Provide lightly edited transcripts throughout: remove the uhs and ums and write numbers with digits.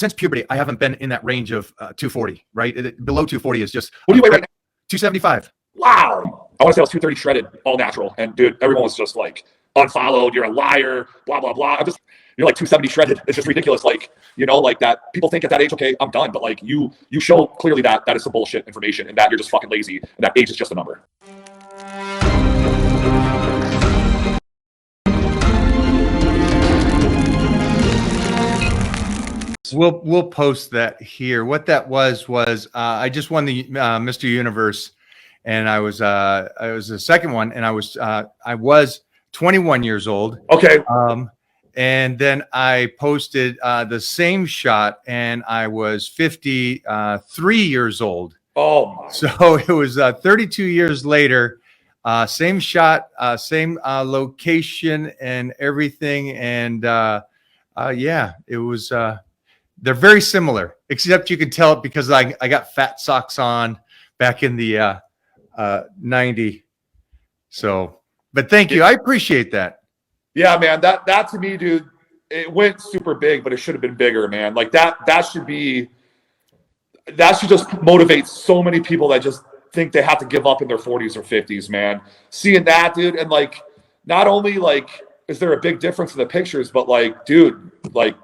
since puberty, I haven't been in that range of 240, right? Below 240 is just. What do you weigh right now? 275. Wow. I want to say I was 230 shredded, all natural. And dude, everyone was just like, unfollowed, you're a liar, blah, blah, blah. You're like 270 shredded. It's just ridiculous. Like, like that people think at that age, okay, I'm done. But like you show clearly that is some bullshit information and that you're just fucking lazy and that age is just a number. We'll post that here. What that was I just won the Mr. Universe, and I was the second one, and I was 21 years old. Okay. And then I posted the same shot, and I was 53 years old. Oh my. So it was 32 years later, same shot, same location, and everything, and yeah, it was. They're very similar, except you can tell it because I got fat socks on back in the 90. So, but thank you. I appreciate that. Yeah, man, that to me, dude, it went super big, but it should have been bigger, man. Like that should just motivate so many people that just think they have to give up in their 40s or 50s, man. Seeing that, dude, and like not only like is there a big difference in the pictures, but like, dude, like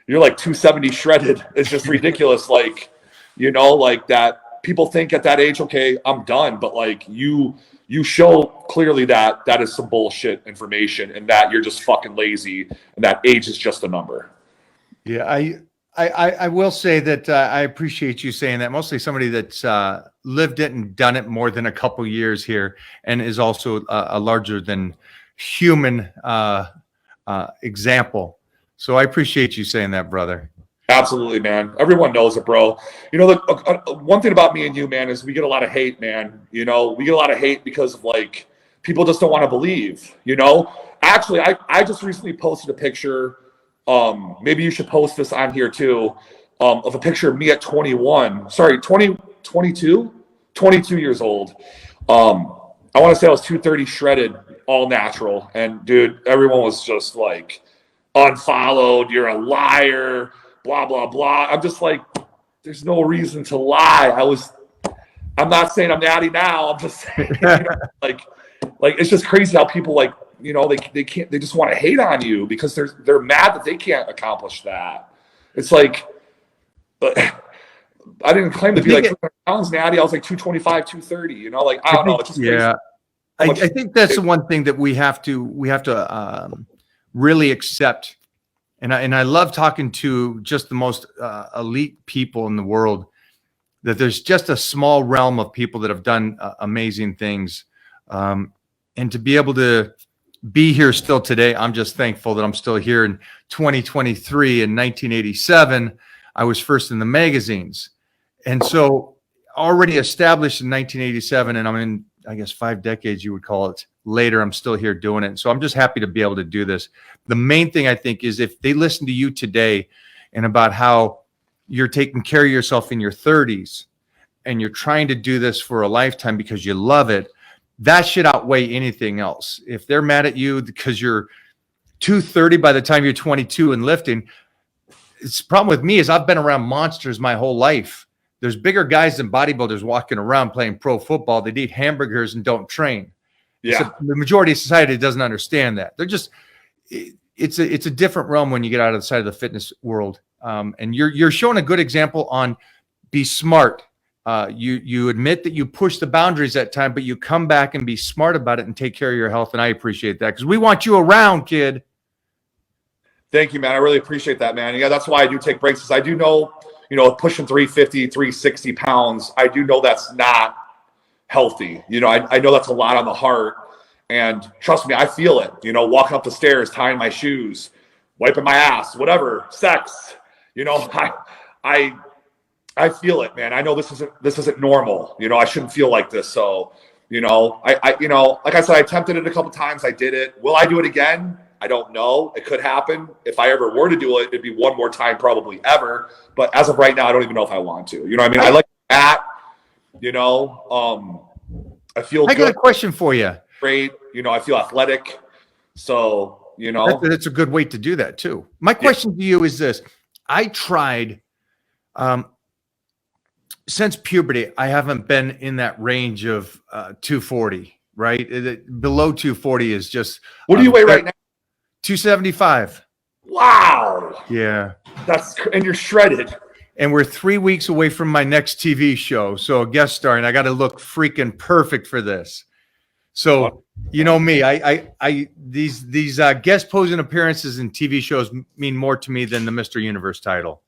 you're like 270 shredded. It's just ridiculous. Like, like that people think at that age, okay, I'm done. But like you show clearly that is some bullshit information and that you're just fucking lazy and that age is just a number. Yeah. I will say that I appreciate you saying that. Mostly somebody that's lived it and done it more than a couple years here and is also a larger than human example. So I appreciate you saying that, brother. Absolutely, man. Everyone knows it, bro. One thing about me and you, man, is we get a lot of hate, man. We get a lot of hate because of like people just don't want to believe. Actually, I just recently posted a picture. Maybe you should post this on here too. Of a picture of me at 22 years old. I want to say I was 230 shredded, all natural, and dude, everyone was just like, unfollowed, you're a liar, blah, blah, blah. I'm just like, there's no reason to lie. I'm not saying I'm natty now. I'm just saying, like it's just crazy how people like, they can't, they just want to hate on you because they're mad that they can't accomplish that. It's like, but I didn't claim to be like 200 pounds natty. I was like 225, 230, like, I don't know. It's just crazy. Yeah. I think that's the one thing that we have to really accept. And I love talking to just the most elite people in the world, that there's just a small realm of people that have done amazing things. And to be able to be here still today, I'm just thankful that I'm still here in 2023. In 1987, I was first in the magazines. And so already established in 1987, and I'm in, I guess, 5 decades, you would call it, later, I'm still here doing it. So I'm just happy to be able to do this. The main thing I think is if they listen to you today and about how you're taking care of yourself in your 30s and you're trying to do this for a lifetime because you love it, that should outweigh anything else. If they're mad at you because you're 230 by the time you're 22 and lifting, it's the problem with me is I've been around monsters my whole life. There's bigger guys than bodybuilders walking around playing pro football. They eat hamburgers and don't train. Yeah. So the majority of society doesn't understand that. They're just, it's a different realm when you get out of the side of the fitness world. And you're showing a good example on be smart. You admit that you push the boundaries at time, but you come back and be smart about it and take care of your health. And I appreciate that because we want you around, kid. Thank you, man. I really appreciate that, man. Yeah, that's why I do take breaks. Because I do know, pushing 350, 360 pounds, I do know that's not healthy. I know that's a lot on the heart. And trust me, I feel it. Walking up the stairs, tying my shoes, wiping my ass, whatever, sex. I feel it, man. I know this isn't normal. I shouldn't feel like this. So, like I said, I attempted it a couple times. I did it. Will I do it again? I don't know. It could happen. If I ever were to do it, it'd be one more time, probably ever. But as of right now, I don't even know if I want to. You know what I mean? I like that. I feel good. I got a question for you. Great. I feel athletic. So, That's a good way to do that too. My question to you is this. I tried, since puberty, I haven't been in that range of 240, right? Below 240 is just, What do you weigh right now? 275. Wow. Yeah. And you're shredded. And we're 3 weeks away from my next TV show. So a guest star, and I got to look freaking perfect for this. So, you know me, these guest posing appearances in TV shows mean more to me than the Mr. Universe title.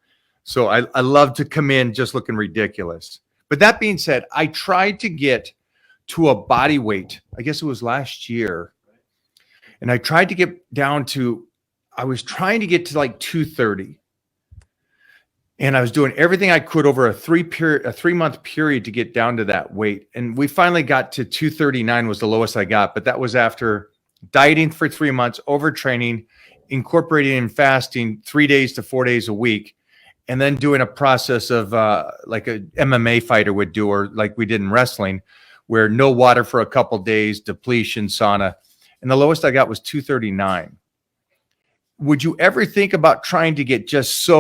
So I love to come in just looking ridiculous. But that being said, I tried to get to a body weight. I guess it was last year. And I tried to get down to, I was trying to get to like 230. And I was doing everything I could over a 3-month period to get down to that weight. And we finally got to 239 was the lowest I got. But that was after dieting for 3 months, overtraining, incorporating in fasting 3 days to 4 days a week, and then doing a process of like a MMA fighter would do, or like we did in wrestling, where no water for a couple days, depletion, sauna. And the lowest I got was 239. Would you ever think about trying to get just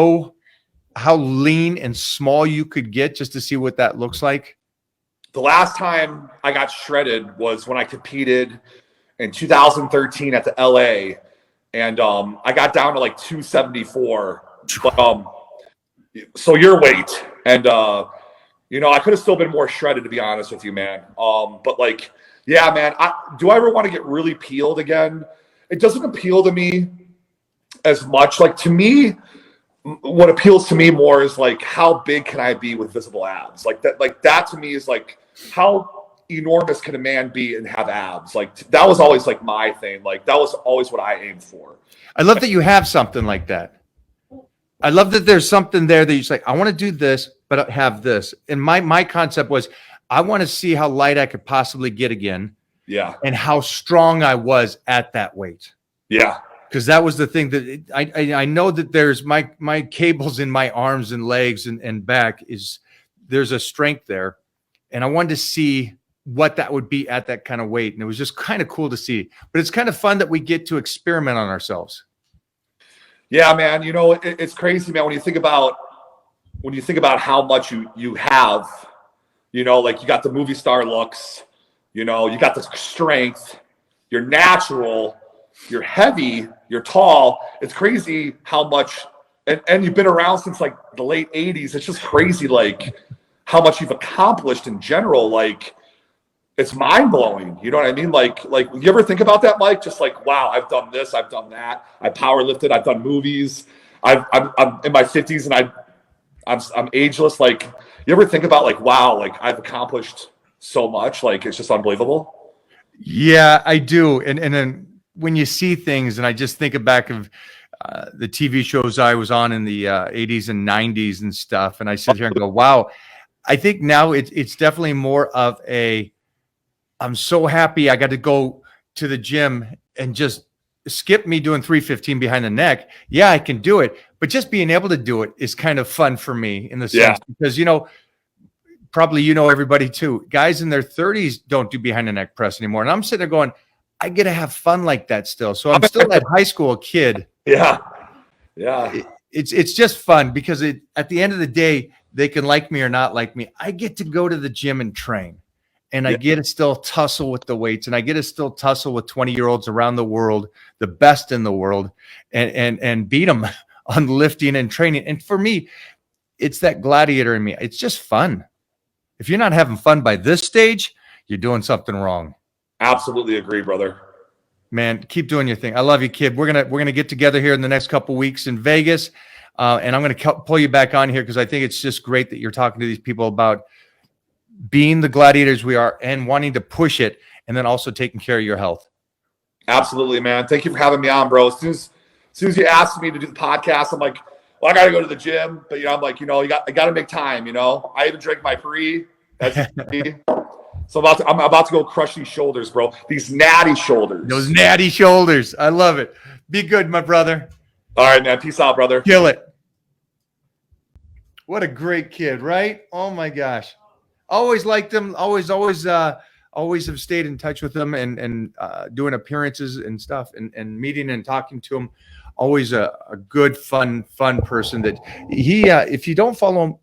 how lean and small you could get just to see what that looks like? The last time I got shredded was when I competed in 2013 at the LA, and I got down to like 274. But so your weight, and I could have still been more shredded, to be honest with you, man. But like, yeah, man, do I ever want to get really peeled again? It doesn't appeal to me as much. Like, to me, what appeals to me more is like, how big can I be with visible abs? Like that to me is like, how enormous can a man be and have abs? Like, that was always like my thing. Like, that was always what I aimed for. I love that you have something like that. I love that there's something there that you're like, I want to do this, but have this. And my concept was, I want to see how light I could possibly get again. Yeah. And how strong I was at that weight. Yeah. Because that was the thing that I know that there's my cables in my arms and legs and back there's a strength there. And I wanted to see what that would be at that kind of weight. And it was just kind of cool to see. But it's kind of fun that we get to experiment on ourselves. Yeah, man. It's crazy, man. When you think about how much you have, like, you got the movie star looks, you got the strength, you're natural, you're heavy, you're tall. It's crazy how much, and you've been around since like the late 80s. It's just crazy, like, how much you've accomplished in general. Like, it's mind blowing. You know what I mean? Like, you ever think about that, Mike? Just like, wow, I've done this, I've done that. I power lifted, I've done movies. I'm in my 50s and I'm ageless. Like, you ever think about like, wow, like, I've accomplished so much. Like, it's just unbelievable. Yeah, I do. And then when you see things, and I just think back of the TV shows I was on in the 80s and 90s and stuff, and I sit here and go, wow. I think now it's definitely more of I'm so happy I got to go to the gym and just skip me doing 315 behind the neck. Yeah, I can do it. But just being able to do it is kind of fun for me in the sense because, probably everybody too. Guys in their 30s don't do behind the neck press anymore. And I'm sitting there going, I get to have fun like that still. So I'm still that high school kid. Yeah. Yeah. It's just fun because at the end of the day, they can like me or not like me. I get to go to the gym and train, and I get to still tussle with the weights, and I get to still tussle with 20-year-olds around the world, the best in the world, and beat them on lifting and training. And for me, it's that gladiator in me. It's just fun. If you're not having fun by this stage, you're doing something wrong. Absolutely agree, brother. Man, keep doing your thing. I love you, kid. We're gonna get together here in the next couple weeks in Vegas, and I'm gonna pull you back on here because I think it's just great that you're talking to these people about being the gladiators we are and wanting to push it, and then also taking care of your health. Absolutely, man. Thank you for having me on, bro. As soon as you asked me to do the podcast, I'm like, well, I got to go to the gym, but I'm like, I got to make time. I even drank my pre. That's so I'm about to go crush these shoulders, bro. These natty shoulders. Those natty shoulders. I love it. Be good, my brother. All right, man. Peace out, brother. Kill it. What a great kid, right? Oh my gosh. Always liked him. Always have stayed in touch with him and doing appearances and stuff and meeting and talking to him always a good, fun person that if you don't follow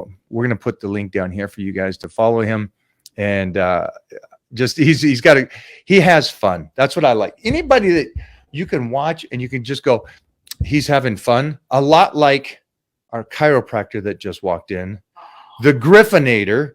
him. We're going to put the link down here for you guys to follow him. And just he has fun. That's what I like. Anybody that you can watch and you can just go, he's having fun. A lot like our chiropractor that just walked in, the Griffinator.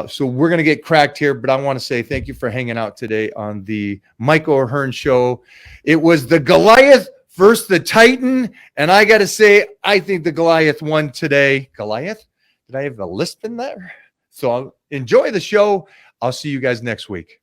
So we're going to get cracked here, but I want to say thank you for hanging out today on the Michael O'Hearn Show. It was the Goliath versus the Titan, and I got to say, I think the Goliath won today. Goliath? Did I have a lisp in there? So enjoy the show. I'll see you guys next week.